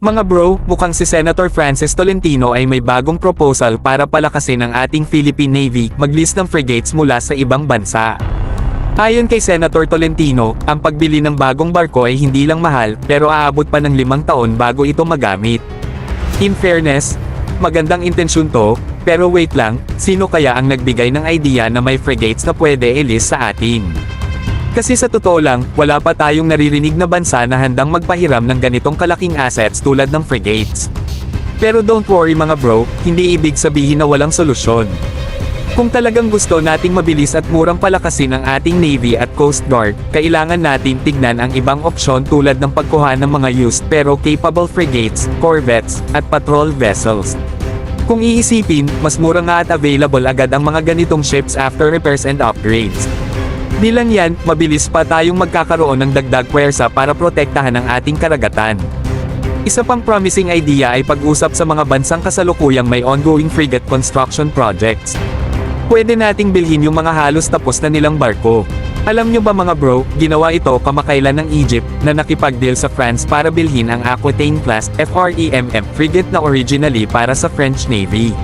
Mga bro, mukhang si Senator Francis Tolentino ay may bagong proposal para palakasin ang ating Philippine Navy, mag-list ng frigates mula sa ibang bansa. Ayon kay Senator Tolentino, ang pagbili ng bagong barko ay hindi lang mahal, pero aabot pa ng 5 taon bago ito magamit. In fairness, magandang intensyon to, pero wait lang, sino kaya ang nagbigay ng idea na may frigates na pwede i-list sa atin? Kasi sa totoo lang, wala pa tayong naririnig na bansa na handang magpahiram ng ganitong kalaking assets tulad ng frigates. Pero don't worry mga bro, hindi ibig sabihin na walang solusyon. Kung talagang gusto nating mabilis at murang palakasin ang ating Navy at Coast Guard, kailangan natin tignan ang ibang opsyon tulad ng pagkuha ng mga used pero capable frigates, corvettes, at patrol vessels. Kung iisipin, mas mura nga at available agad ang mga ganitong ships after repairs and upgrades. Di lang yan, mabilis pa tayong magkakaroon ng dagdag puwersa para protektahan ang ating karagatan. Isa pang promising idea ay pag-usap sa mga bansang kasalukuyang may ongoing frigate construction projects. Pwede nating bilhin yung mga halos tapos na nilang barko. Alam nyo ba mga bro, ginawa ito kamakailan ng Egypt, na nakipag-deal sa France para bilhin ang Aquitaine class FREMM frigate na originally para sa French Navy.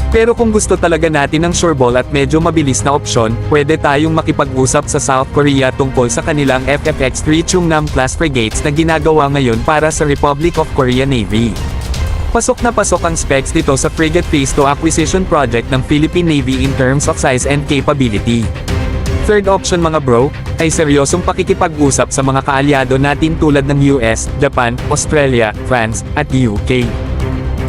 Pero kung gusto talaga natin ng sureball at medyo mabilis na opsyon, pwede tayong makipag-usap sa South Korea tungkol sa kanilang FFX-3 Chungnam class frigates na ginagawa ngayon para sa Republic of Korea Navy. Pasok na pasok ang specs dito sa frigate phase 2 acquisition project ng Philippine Navy in terms of size and capability. Third option mga bro, ay seryosong pakikipag-usap sa mga kaalyado natin tulad ng US, Japan, Australia, France, at UK.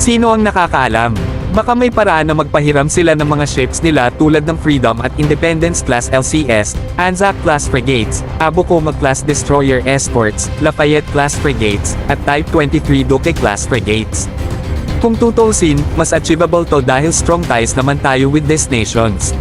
Sino ang nakakaalam? Baka may paraan na magpahiram sila ng mga ships nila tulad ng Freedom at Independence class LCS, Anzac class frigates, Abukoma class destroyer escorts, Lafayette class frigates, at Type 23 Duque class frigates. Kung tutuusin, mas achievable to dahil strong ties naman tayo with these nations.